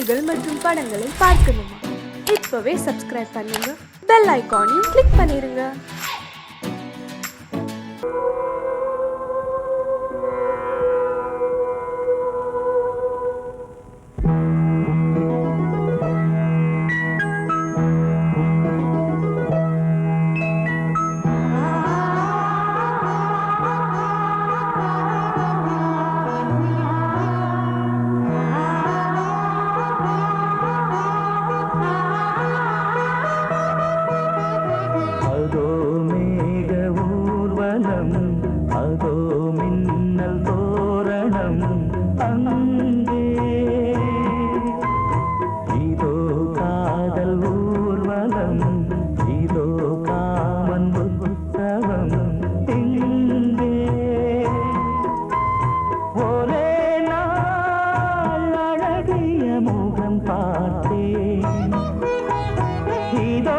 செய்திகள் மற்றும் படங்களை பார்க்கணுமா? இப்பவே சப்ஸ்கிரைப் பண்ணுங்க, பெல் ஐகானையும் கிளிக் பண்ணிருங்க. அதோ மின்னல் தோரணம் அங்கே, இதோ காதல் ஊர்வலம், இதோ காமன் உற்சவம் இங்கே. ஒரே நாள் அழகிய முகம் பார்த்தேன், இதோ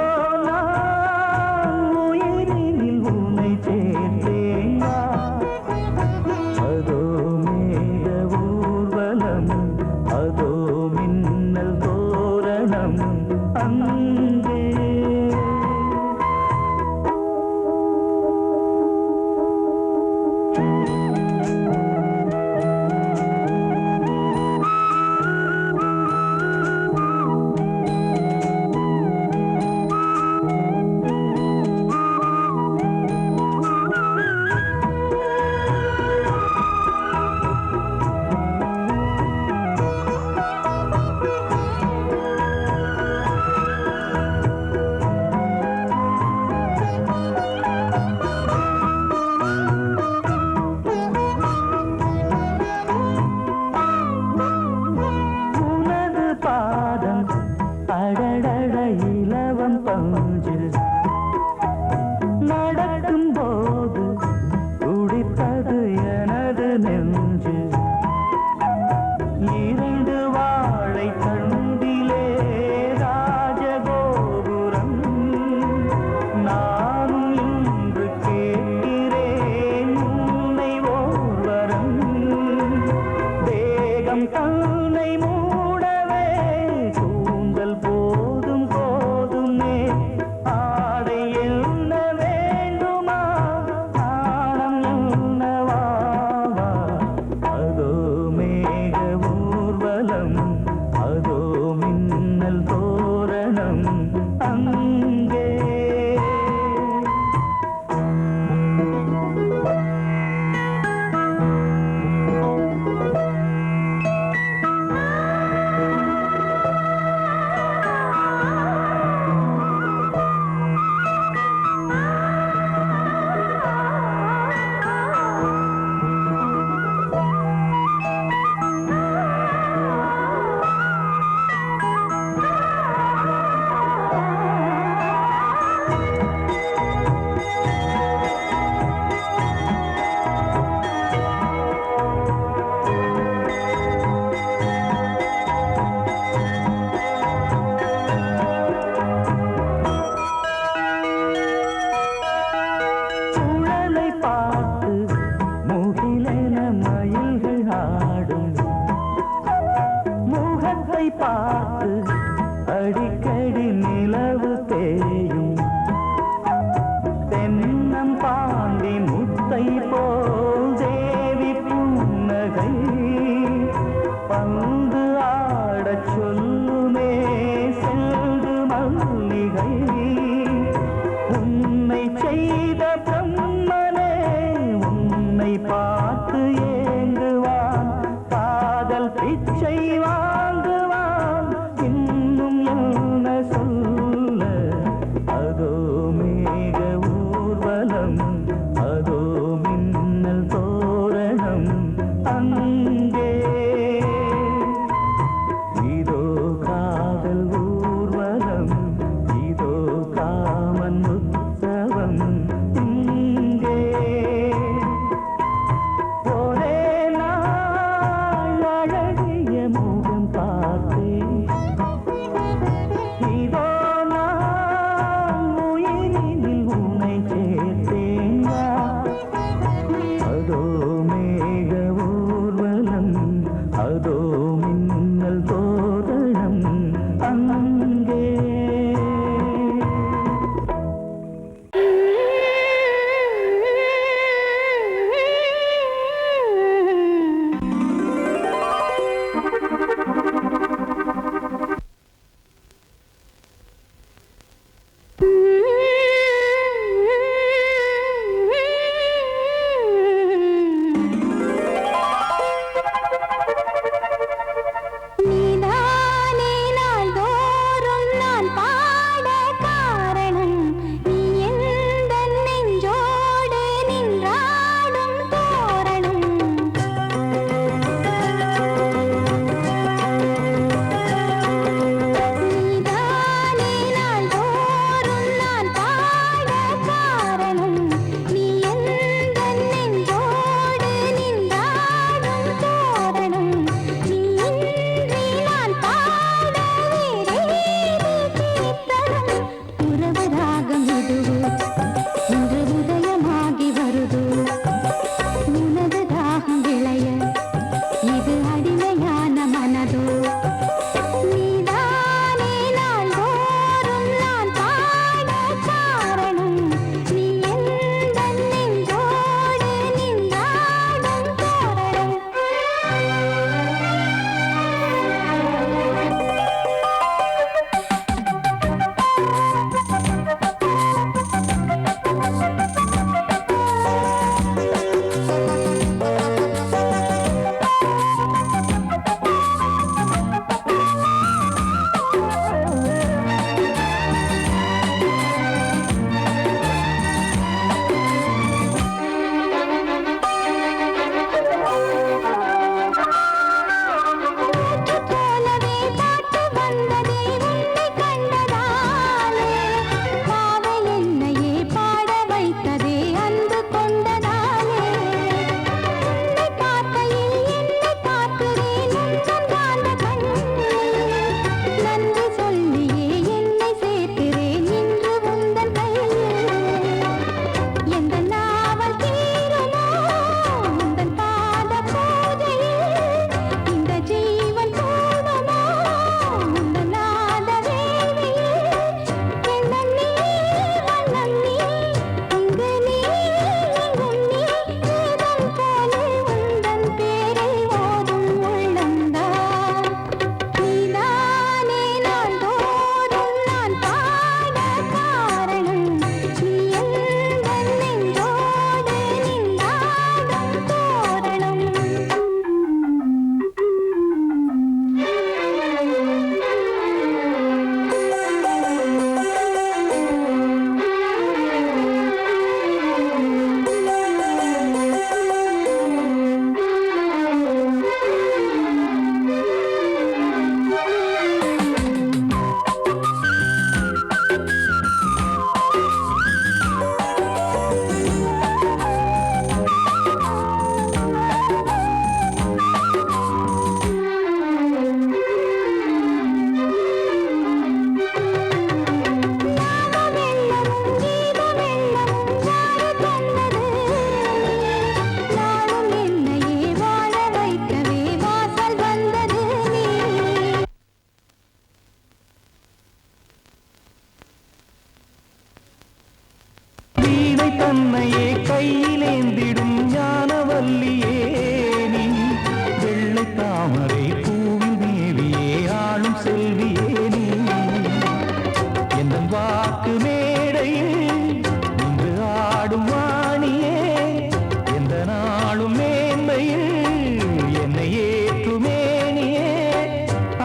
இலவம் பஞ்சு நடக்கும் போது துடிப்பது எனது நெஞ்சு. இரண்டு வாழை தண்டிலே ராஜகோபுரம், நானும் இன்று கேட்கிறேன் உன்னை ஓர்வரம். தேகம் தன்னை மூடவே கூந்தல் போதும் போதுமே, ஆடை என்ன வேண்டுமா, ஆடம் என்னவா? அதோ மேக ஊர்வலம், அதோ மின்னல் தோரணம் அங்கே. பார்த்து அடிக்கடி நிலவு தேயும், தென்னம் பாண்டி முத்தை போல் தேவி புன்னகை, பந்து ஆடச் சொல்லுமே செல்து மல்லிகை. உன்னை செய்த பிரம்மனே உன்னை பார்த்து ஏங்குவான், காதல் பிச்சை வாங்குவான், இன்னும் என்ன சொல்ல? அதோ மேக ஊர்வலம், அதோ மின்னல் தோரணம் அங்கே, இதோ காதல் ஊர்வலம், இதோ காமன் உற்சவம் இங்கே. ஒரே நாள் அழகிய முகம் பார்த்தேன், இதோ நான் உயிரினில் உன்னை சேர்த்தேன். அதோ மேக ஊர்வலம், அதோ மின்னல் தோரணம்.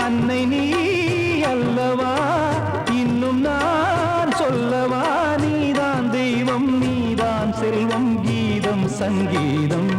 அன்னை நீ அல்லவா, இன்னும் நான் சொல்லவா, நீதான் தெய்வம் நீதான் செல்வம், கீதம் சங்கீதம்.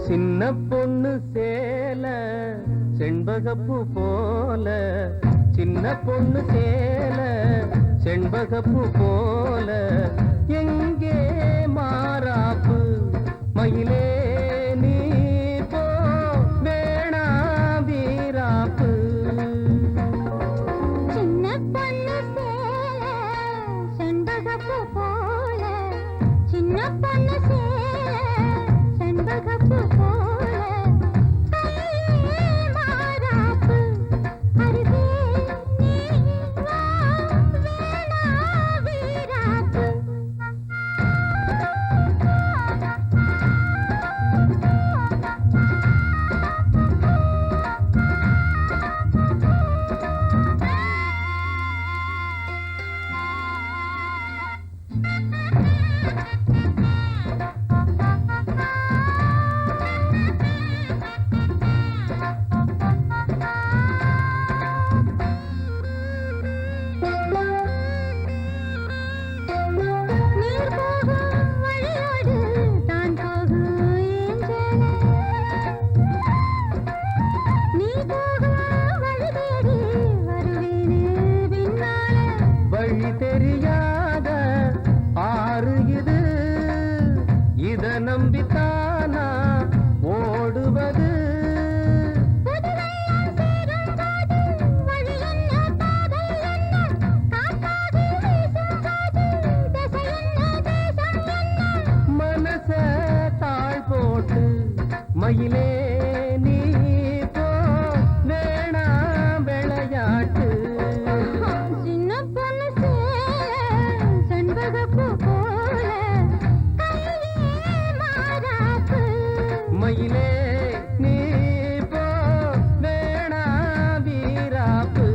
சின்ன பொண்ணு சேல செண்பகப்பூ போல, சின்ன பொண்ணு சேல செண்பகப்பூ போல, எங்கே மாறாப்பு மயிலே நீ போ, வேணா வீராப்பு. சின்ன பொண்ணு சேல செண்பகப்பூ போல, சின்ன பொண்ணு சேல செண்பகப்பூ போல, கையே மாறாப்பு அருகே நீ வா, வேணா வீராப்பு. நீர் போகும் வழியோடு தான் போகும் ஏஞ்சல, நீ போகும் வழி தேடி வருவேனே பின்னால. வழி தெரியாத ஆறு இது, இத நம்பித்தானா ஓடுவது. புதுவெள்ளம் சேரும் போது வழி என்ன பாதை என்ன, காத்தாடி வீசும் போது திசை என்ன தேசம் என்ன. மனச தாழ் போட்டு மயிலே நீ போ, வேணா விளையாட்டு. சின்ன பொண்ணு சேல செண்பகப்பூ போல, கையே மாறாப்பு மயிலே நீ போ, வேணா வீராப்பு.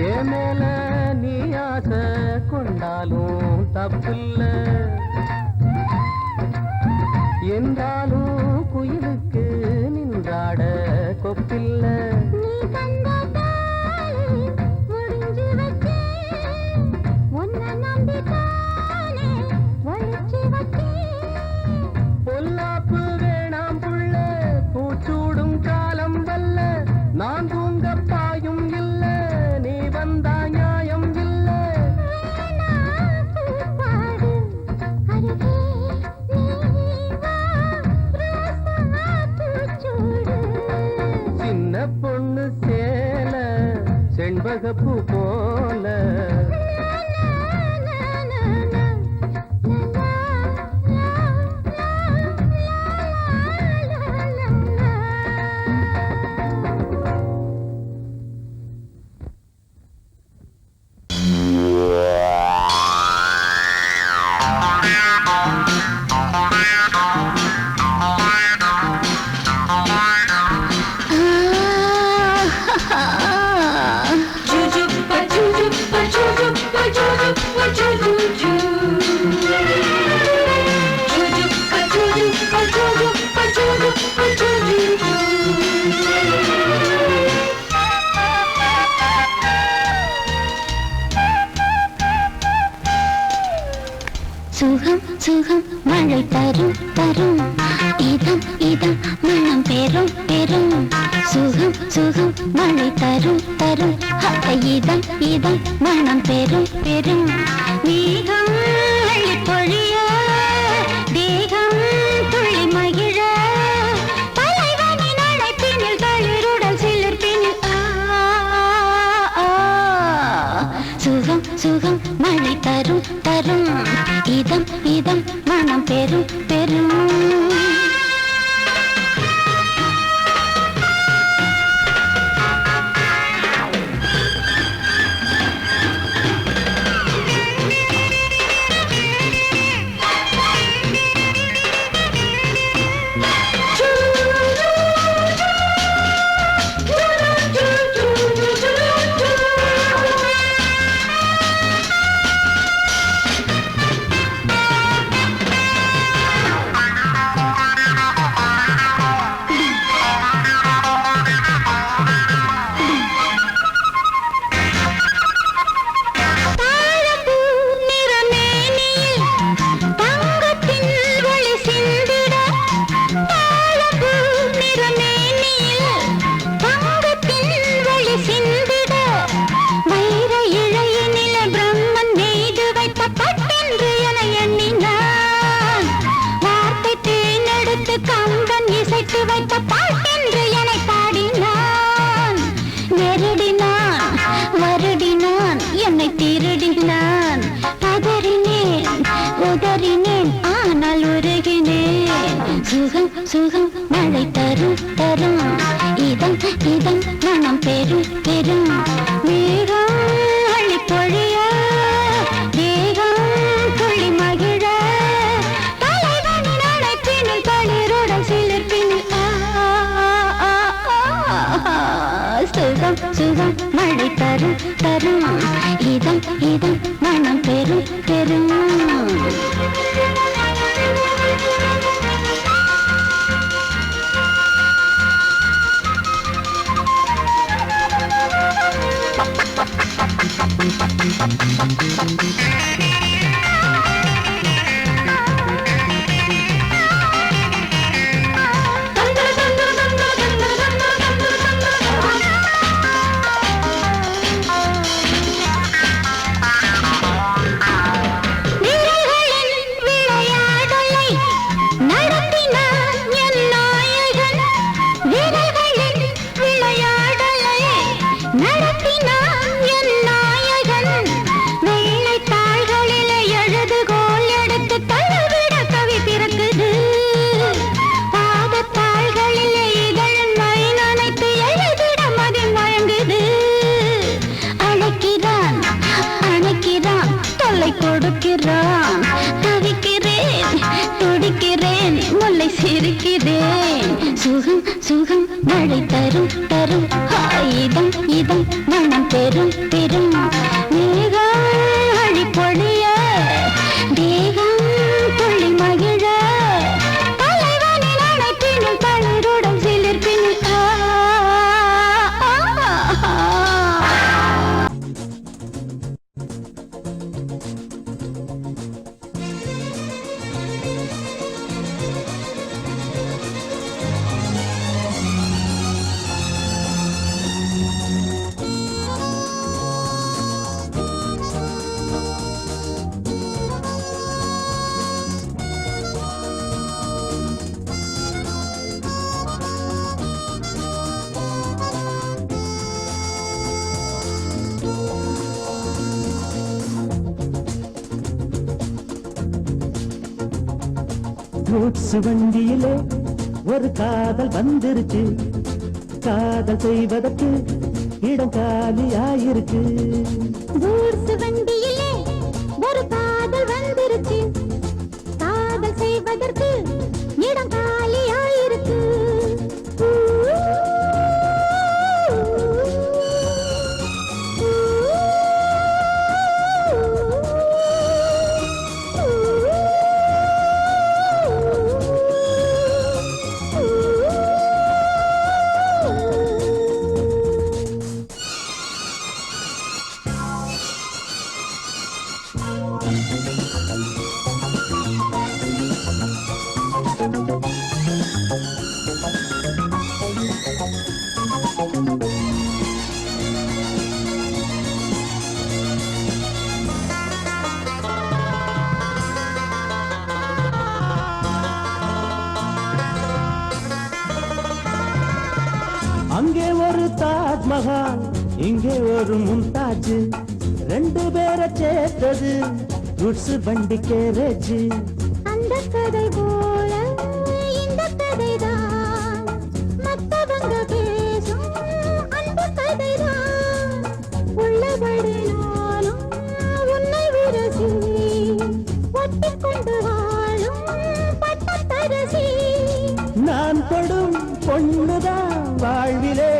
ஏன் மேல நீ ஆசை கொண்டாலும் தப்பில்ல, என்றாலும் குயிலுக்கு நின்றாட கொப்பில்ல. நீ தந்த தாலி முடிஞ்சு வச்சேன், உன்னை நம்பித்தானே ஒழிச்சு வச்சேன். பொல்லாப்பு வேணாம் புள்ள, பூச்சூடும் காலம் வல்ல, நான் தூங்க பாயும் இல்ல, நீ வந்தா நியாயம் இல்ல. வேணா பூப்பாடு அருகே நீ வா, ரோசா பூச்சூடு. சின்ன பொண்ணு சேல செண்பகப்பூ போல, சுகம் சுகம் மழை தரும் தரும் இதம் இதம் மனம் பெரும் பெரும் சுகம் சுகம் மழை தரும் தரும் இதம் இதம் மனம் பெரும் பெரும் மேகம் அள்ளி பொழிய தேகம் துள்ளி மகிழ தலைவனின் அழைப்பினில் களிருடல் சிலிர்ப்பினில் சுகம் சுகம் மழை தரும் தரும் இதம் இதம் மனம் பெரும் பெரும் வைத்த பாட்டென்று என்னை பாடினான் நெருடினான் வருடினான் என்னை திருடினான் பதறினேன் உதறினேன் ஆனால் உருகினேன் சுகம் சுகம் மழை தரும் தரும் இதம் இதம் மனம் பெரும் பெரும் மேகம் அள்ளி பொழிய தேகம் துள்ளி மகிழ தலைவனின் அழைப்பினில் களிருடல் சிலிர்ப்பினில் சுகம் சுகம் மழை தரும் தரும் இதம் இதம் மனம் பெரும் பெரும் கொடுக்கிறான் தவிக்கிறேன் துடிக்கிறேன் முல்லை சிரிக்கிறேன் சுகம் சுகம் மழை தரும் தரும் இதம் இதம் மனம் பெரும் பெரும் மேகம் அழி பொழிய தேகம் துள்ளி மகிழ தலைவனின் அழைப்பினில் களிருடல் சிலிர்ப்பினில் கூட்ஸ் வண்டியிலே ஒரு காதல் வந்துருச்சு காதல் செய்வதற்கு இடம் காலியாயிருக்கு கூட்ஸ் வண்டியிலே ஒரு காதல் வந்துருச்சு காதல் செய்வதற்கு இடம் காலியாயிருக்கு தாஜ்மஹால் இங்கே ஒரு மும்தாஜ் ரெண்டு பேரை சேர்த்தது குட்ஸ் வண்டி கேரேஜ் அந்த கதை போல இந்த கதைதான் மத்தவங்க பேசும் அந்த கதைதான் உள்ளபடி நானும் உன்னை விரசி ஒட்டிக்கொண்டு வாழும் பட்டத்தரசி நான் தொடும் பொண்ணுதான் வாழ்விலே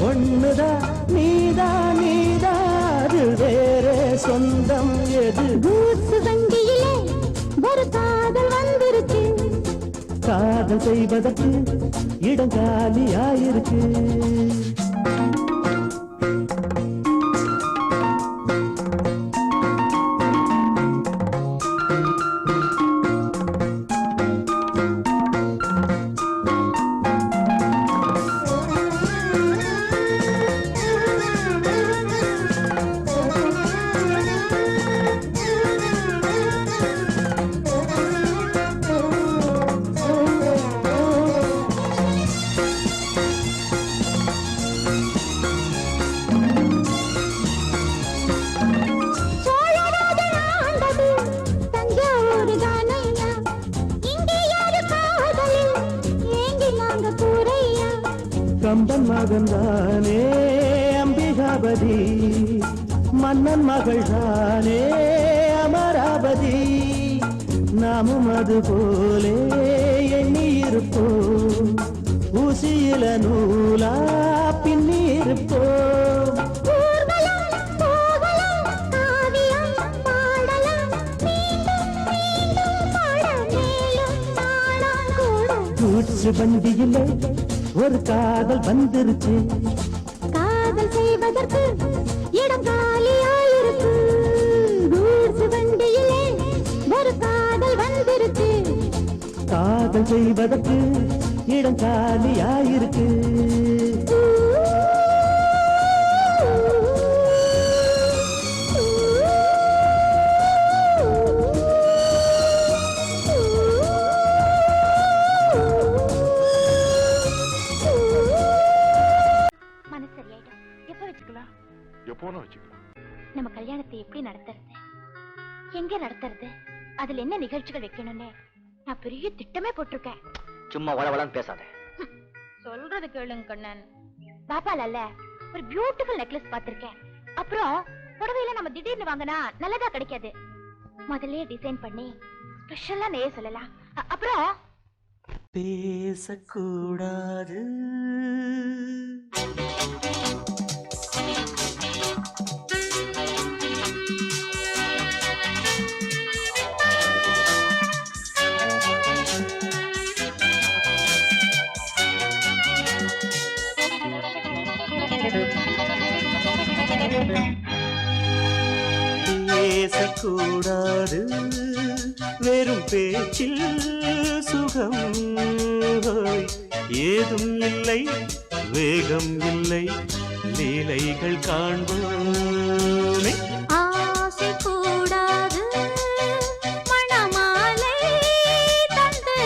ஒண்ணுதான் நீதான் நீதாது வேறே சொந்தம் எது கூத்து வண்டியிலே ஒரு காதல் வந்துருச்சு காதல் செய்வதற்கு இடம் காலியாயிருக்கு சோழராஜன் ஆண்டது தஞ்சாவூர் தானையா இங்கே யாரு காதலில் ஏங்கி நாங்க கூரையா கம்பன் மகன் தானே அம்பிகாபதி மன்னன் மகள் தானே அமராவதி நாமும் அது போலே எண்ணி இருப்போம் ஊசியில நூலா பின்னி இருப்போம் ஊர்வலம் போகலாம் காவியம் பாடலாம் மீண்டும் மீண்டும் பாட மேலும் நாளாம் கூட கூச்சு வண்டியிலே ஒரு காதல் வந்துருச்சு காதல் செய்வதற்கு இடம் காலியாயிருக்கு கூட்ஸ் வண்டியிலே ஒரு காதல் வந்துருச்சு காதல் செய்வதற்கு இடம் காலியாயிருக்கு மனசு சரியாயிடும் எப்ப வச்சுக்கலாம் எப்போனா வச்சுக்கலாம். நம்ம கல்யாணத்தை எப்படி நடத்துறது எங்க நடத்துறது அதுல என்ன நிகழ்ச்சிகள் வைக்கணும்னு நான் பெரிய திட்டமே போட்டிருக்கேன் சும்மா வளவளன்னு பேசாத. சொல்றது கேளுங்க கண்ணன் பாப்பால ஒரு பியூட்டிஃபுல் நெக்லஸ் பாத்திருக்கேன் அப்புறம் புடவையில நம்ம திடீர்னு வாங்கினா நல்லதா கிடைக்காது முதல்லயே டிசைன் பண்ணி ஸ்பெஷலா நெய்ய சொல்லலாம் அப்புறம் பேசக்கூடாது பேசக்கூடாது வெறும் பேச்சில் சுகம் ஏதும் இல்லை வேகம் இல்லை லீலைகள் காண்போமே ஆசை கூடாது மணமாலை தந்து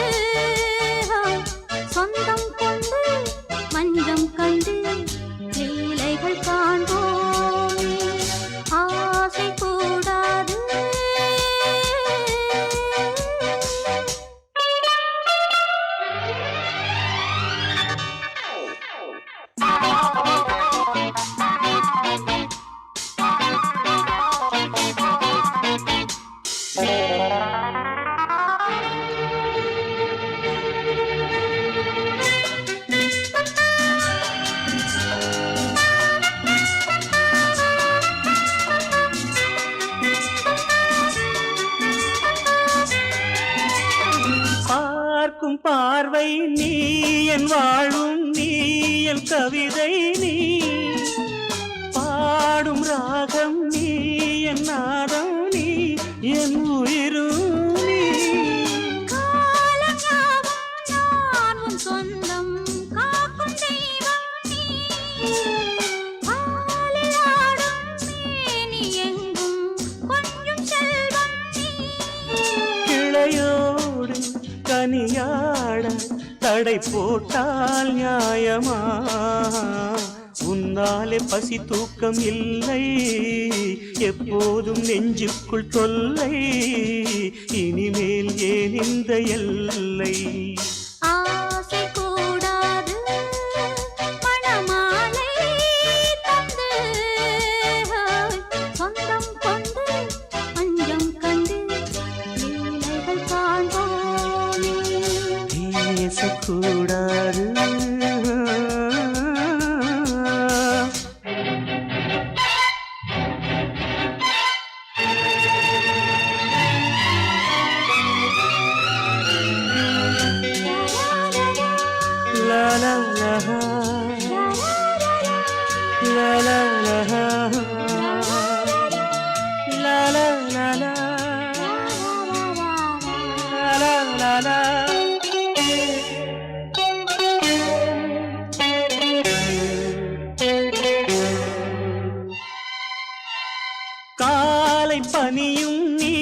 சொந்தம் கொண்டு மஞ்சம் கண்டு லீலைகள் காண்போமே ஆசை கூடாது பார்க்கும் பார்வை நீ என் வாழும் நீ என் கவிதை நீ பாடும் ராகம் நீ என் நாதம் நீ என் உயிரும் நீ நான் உன் சொந்தம் காக்கும் தெய்வம் நீ ஆலில் ஆடும் மேனி எங்கும் கொஞ்சம் செல்வம் நீ கிளையோடு கனியாட தடை போட்டால் நியாயமா உன்னாலே பசி தூக்கம் இல்லை, எப்போதும் நெஞ்சுக்குள் தொல்லை, இனிமேல் ஏன் இந்த எல்லை? ஆசை கூடாது மணமாலை தந்து, சொந்தம் கொண்டு பஞ்சம் கண்டு லீலைகள் காண்போமே. பேசக்கூடாது la la la la la la la la la la la la la. காலை பனியும் நீ,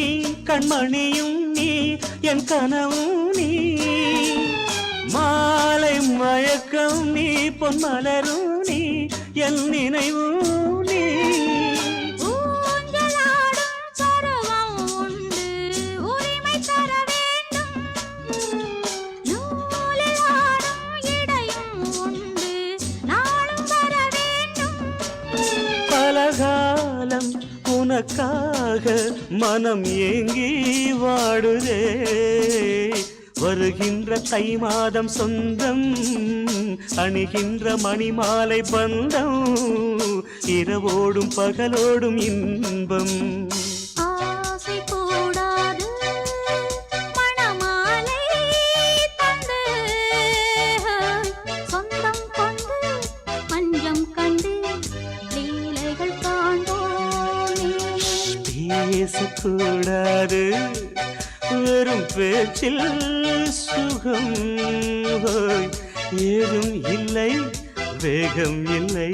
கண்மணியும் நீ, என் கனவும் நீ, மாலை மயக்கம் நீ, பொன்மலரும் நீ, என் நினைவும் நீ. ஊஞ்சலாடும் பருவம் உண்டு, உரிமை தர வேண்டும். நூலில் ஆடும் இடையும் உண்டு, நாளும் வர வேண்டும். பலகாலம் உனக்காக மனம் ஏங்கி வாடுதே, வருகின்ற தை மாதம் சொந்தம், அணிகின்ற மணிமாலை பந்தம், இரவோடும் பகலோடும் இன்பம். ஆசை கூடாது மணமாலை தந்து, சொந்தம் கொண்டு பஞ்சம் கண்டு லீலைகள் காண்போமே. பேசக்கூடாது வெறும் பேச்சில் சுகம், ஏதும் இல்லை வேகம் இல்லை,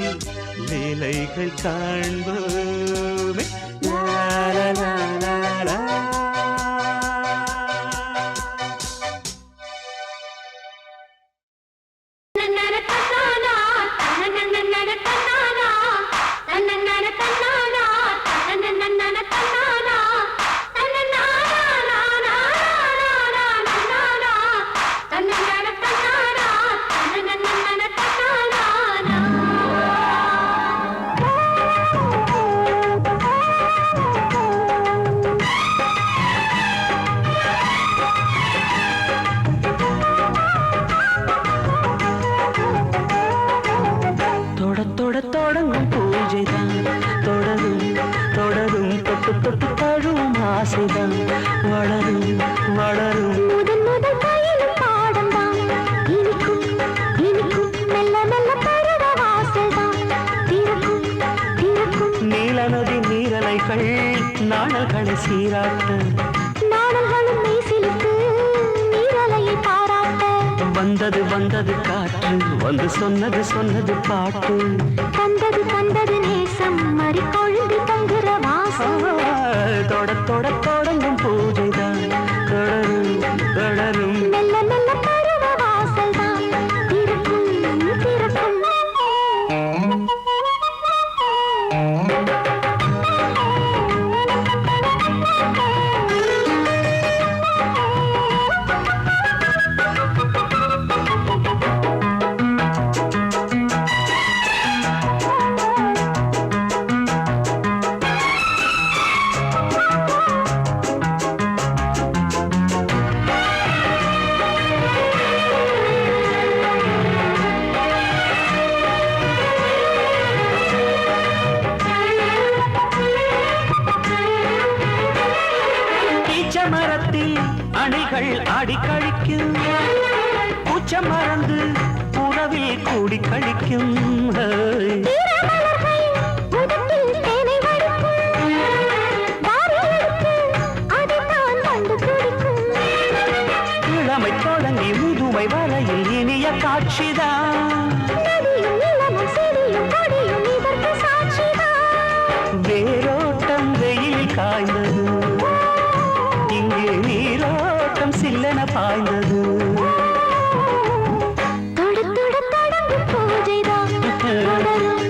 லீலைகள் காண்போமே. லா லா லா லா லா. தொடங்கும் பூஜைதான், தொடரும் தொடரும் தொட்டு தொட்டு தழுவும் ஆசைதான், வளரும் வளரும் முதன் முதல் பயிலும் பாடம்தான், இனிக்கும் இனிக்கும் மெல்ல மெல்ல பருவ வாசல்தான், திறக்கும் திறக்கும் நீல நதி நீரலைகள் நாணல்களை சீராட்ட, நாணல்களும் மெய்சிலுக்கு நீரலையை பாராட்ட. வந்தது வந்தது காற்று, வந்து சொன்னது சொன்னது பாட்டு, தந்தது தந்தது நேசம், மறி கொழுந்து தங்குற வாசம். தொடங்கும் பூஜைதான், தொடரும் தொடரும் மெல்ல மெல்ல பருவ வாசல்தான், திறக்கும் திறக்கும். மரத்தில் அணைகள் ஆடி கழிக்கும், பூச்ச மறந்து உறவில் கூடி கழிக்கும். இளமை தொடங்கி முதுமை வரையில் இனிய காட்சிதான், வேரோட்டம் வெயில் காய்ந்தது, இங்கே நீரோட்டம் சில்லென பாய்ந்தது. தொடங்கும் பூஜைதான், தொடரும்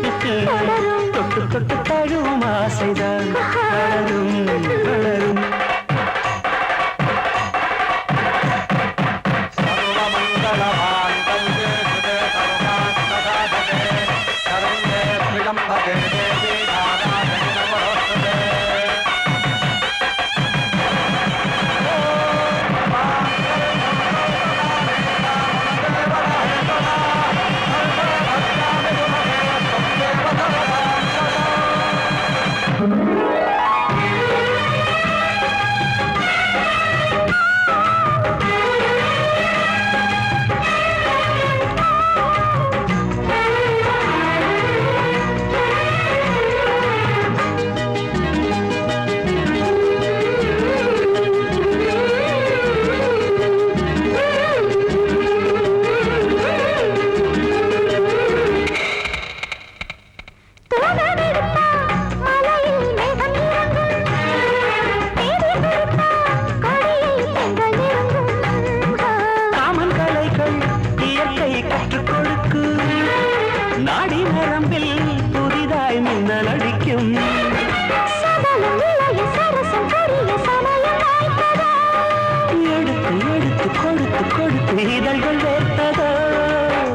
எடுத்து எடுத்து கொடுத்து கொடுத்து இதழ்கள் வேர்த்ததோ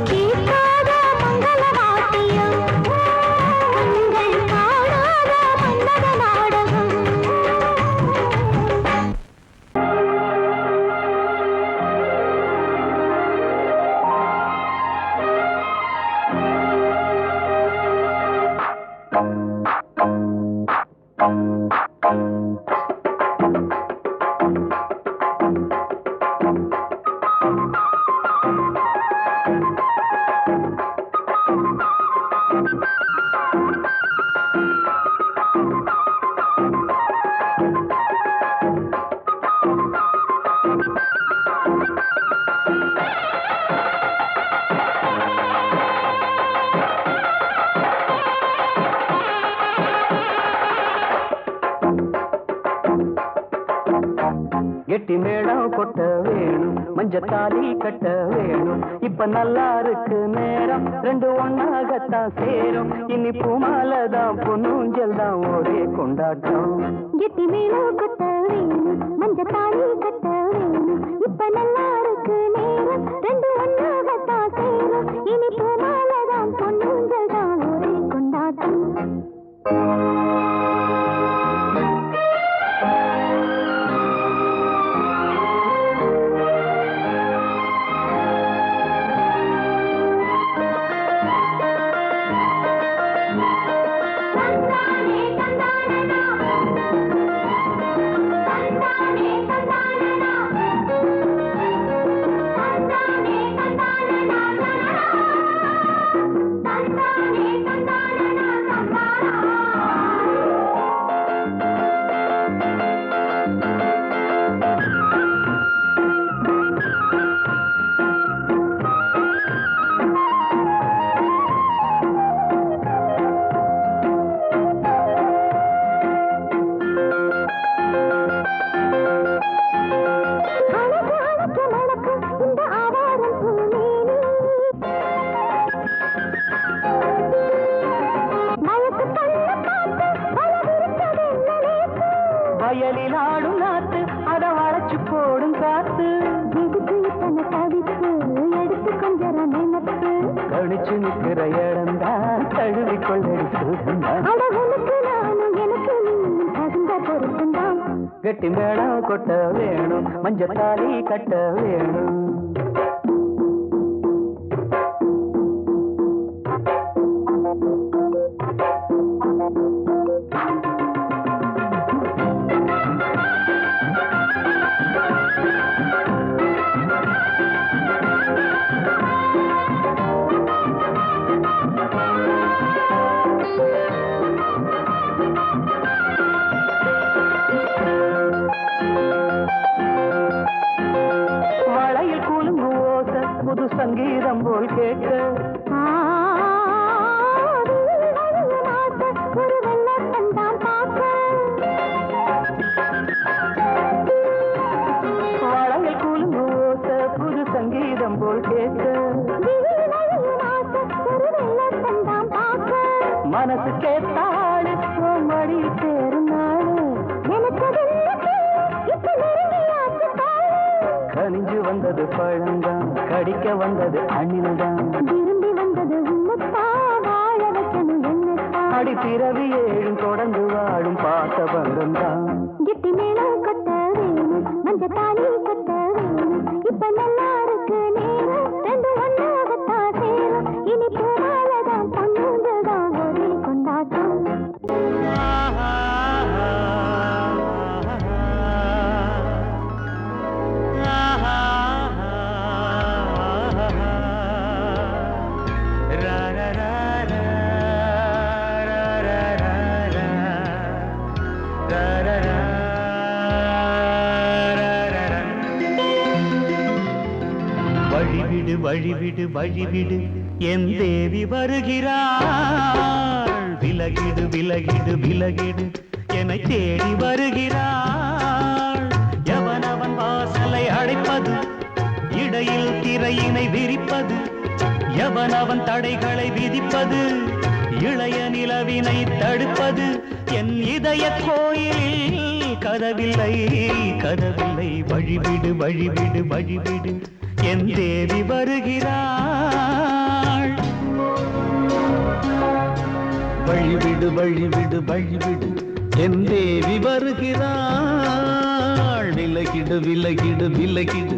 கேட்காத மங்கள வாத்தியம் நீங்கள் காணாத மன்னத நாடகம் கெட்டி மேளம் கொட்ட வேணும் மஞ்சத்தாலி கட்ட வேணும் இப்ப நல்லா இருக்கு நேரம் ரெண்டு ஒன்னாகத்தான் சேரும் இனி பூமாலதான் பொன்னூஞ்சல் தான் ஒரே கொண்டாட்டம் கெட்டி மேளம் கொட்ட வேணும் மஞ்சத்தாலி கட்ட வேணும் இப்ப நல்லா இருக்கு நேரம் ரெண்டு ஒன்னாகத்தான் சேரும் இனி பூமாலதான் பொன்னூஞ்சல் தான் ஒரே கொண்டாட்டம் வயலில் ஆடும் நாத்து அதை வளைச்சு போடும் காத்து எடுத்து கொஞ்சம் நினைப்பு கழிச்சு நிற்கிற இடம்தான் தழுவி கொள்ளடி சுகந்தான் அழகுனுக்கு நானும் எனக்கு நீ தகுந்த பொருத்தந்தான் கெட்டி மேளம் கொட்ட வேணும் மஞ்சத்தாலி கட்ட வேணும் வளையில் கூலும் ஓச புது சங்கீதம் போல் கேட்க ஒரு வெள்ளத்தந்தான் பார்க்க வளையில் கூலும் ஓச புது சங்கீதம் போல் கேட்க ஒரு வெள்ளத்தந்தான் பார்க்க மனசு கேட்டாடு மடி சேரும் நாடு எனக்கு இப்ப நெருங்கியாச்சு கனிஞ்சு வந்தது பழந்தான் கடிக்க வந்தது அணில்தான் விரும்பி வந்தது உன்னத்தா வாழ வைக்கணும் என்னத்தா அடி பிறவி ஏழும் தொடர்ந்து வாழும் பாசபந்தம் தான் கெட்டி மேளம் கட்ட வேணும் மஞ்சத்தாலி கட்ட வேணும் இப்ப நல்லா இருக்கு நேரம் ரெண்டு ஒன்னாகத்தான் சேரும் இனி பூமாலதான் பொண்ணுதான் ஒரே கொண்டாட்டம் வழிவிடு வழிவிடு வழிவிடு என் தேவி வருகிறாள் விலகிடு விலகிடு விலகிடு என்னை தேடி வருகிறாள் எவனவன் வாசலை அடைப்பது இடையில் திரையினை விரிப்பது எவனவன் தடைகளை விதிப்பது இளைய நிலவினை தடுப்பது என் இதய கோயிலில் கதவில்லை கதவில்லை வழிவிடு வழிவிடு வழிவிடு என் தேவி வருகிறாள் வழிவிடு வழிவிடு வழிவிடு என் தேவி வருகிறாள் விலகிடு விலகிடு விலகிடு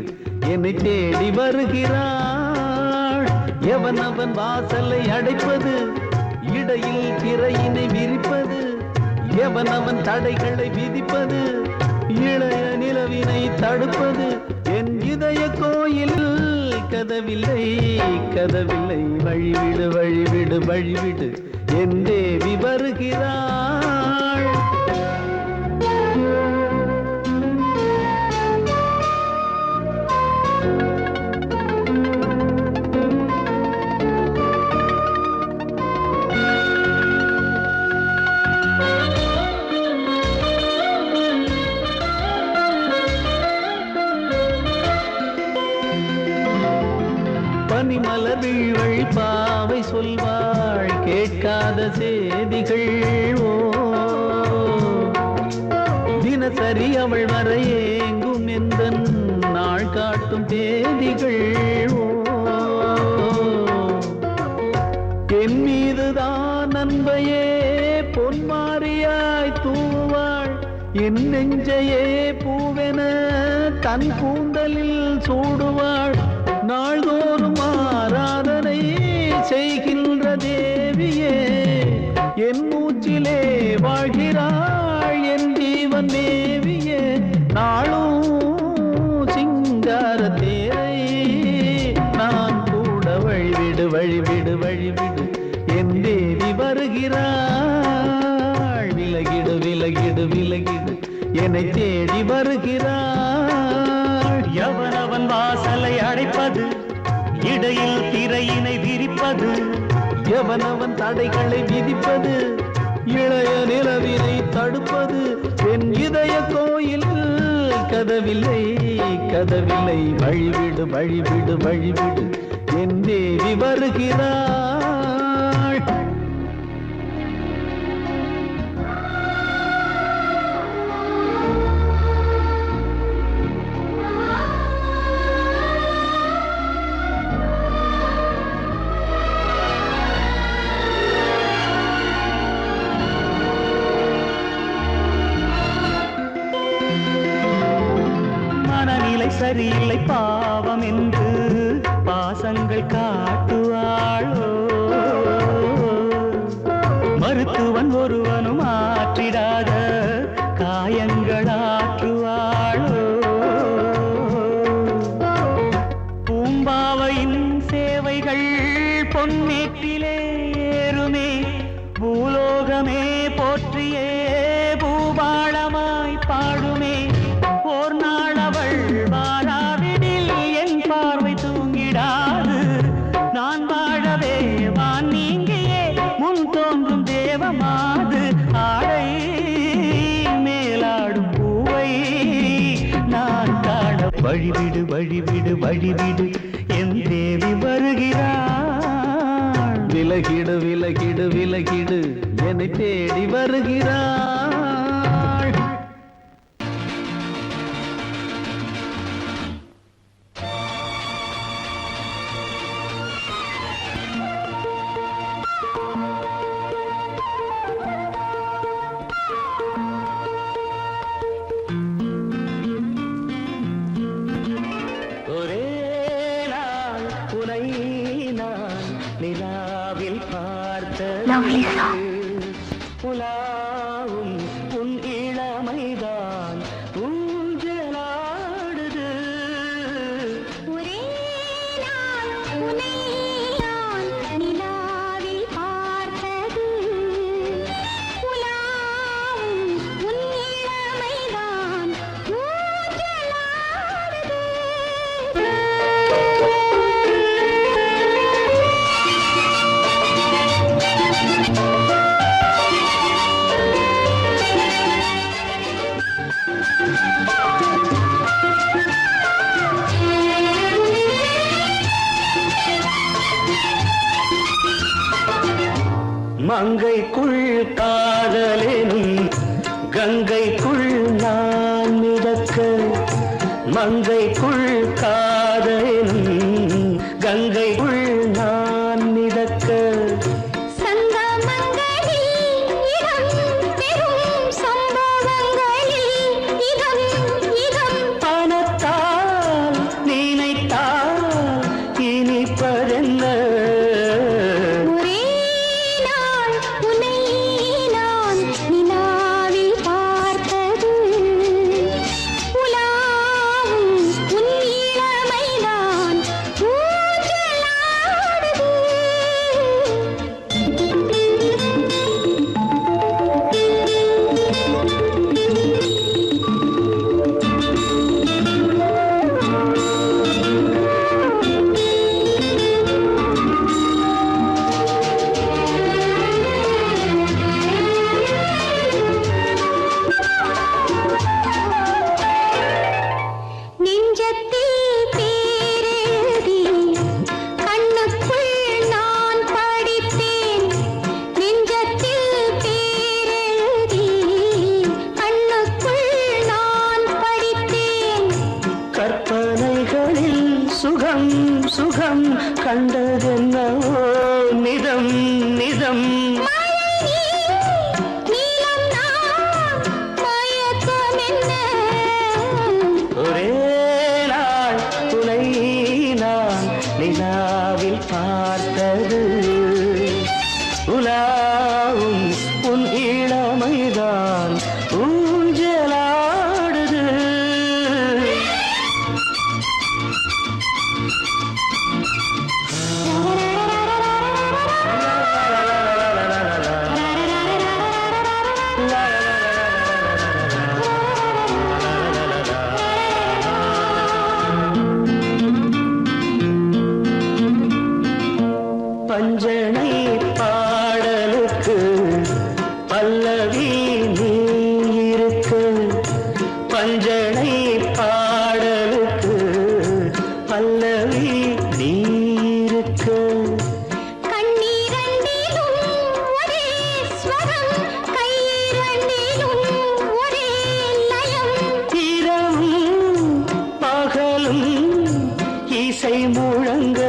என்னை தேடி வருகிறாள் எவன் அவன் வாசலை அடைப்பது இடையில் திரையினை விரிப்பது எவன் அவன் தடைகளை விதிப்பது இளைய நிலவினை தடுப்பது என் இதய கோயில் கதவில்லை கதவில்லை வழிவிடு வழிவிடு வழிவிடு என் தேவி வருகிறாள் பனிமலர் வீழ்வழி பாவை சொல்வாள் கேட்காத செய்திகள் ஓ தினசரி அவள் வர ஏங்கும் எந்த நாள் காட்டும் தேதிகள் ஓ என் மீதுதான் அன்பையே பொன்மாரியாய் தூவாள் என் நெஞ்சையே பூவென தன் கூந்தலில் சூடுவாள் நாள்தோறும் ஆராதனை செய்கின்ற தேவியே என் மூச்சிலே வாழ்கிறாள் என் ஜீவன் தேவியே நாளும் சிங்கார தேரை நான் கூட வழிவிடு வழிவிடு வழிவிடு என் தேவி வருகிறாள் விலகிடு விலகிடு விலகிடு என்னை தேடி வருகிறாள் எவனவன் வாசலை அடைப்பது இடையில் திரையினை விரிப்பது எவனவன் தடைகளை விதிப்பது இளைய நிலவினை தடுப்பது என் இதய கோயில் கதவில்லை கதவில்லை வழிவிடு வழிவிடு வழிவிடு என் தேவி வருகிறாள் சரியில்லை பாவம் என்று பாசங்கள் காட்டுவாளோ மருத்துவன் ஒருவனும் ஆற்றிடாத காயங்களாற்றுவாளோ பூம்பாவையின் சேவைகள் பொன்னேற்றிலே ஏறுமே பூலோகமே போற்றியே பூபாளமாய் பாடுமே ஓர் நாள் அவள் வாராவிடில் என் பார்வை தூங்கிடாது நான் வாழவே வான் நீங்கியே முன் தோன்றும் தேவமாது ஆடை மேலாடும் பூவை நான் காண வழிவிடு வழிவிடு வழிவிடு என் தேவி வருகிறாள் விலகிடு விலகிடு விலகிடு என்னை தேடி வருகிறாள் புலாவும் உன் இளமைதான் ஊஞ்சலாடுது ஒரே நாள் உன்னை நான் நிலாவில் பார்த்தது புலாவும் உன் இளமைதான் ஊஞ்சலாடுது மங்கைக்குள் காதலெனும் கங்கைக்குள் நான் மங்கைக்குள் காதலும் கங்கைக்குள் நான் மிதக்க பணத்தால் நினைத்தால் இனிப்பதென்ன கற்பனைகளில் சுகம் சுகம் கண்டதென்னவோ நிதம் நிதம் ஒரே நாள் துணை நான் நிலாவில் பார்த்தது உலாவும் உன் இளமைதான் ஊஞ்சலாடுது பஞ்சனை பாடலுக்கு பல்லவி நீ இருக்க பஞ்சனை பாடலுக்கு பல்லவி நீ இருக்க இரவும் பகலும் இசை முழங்க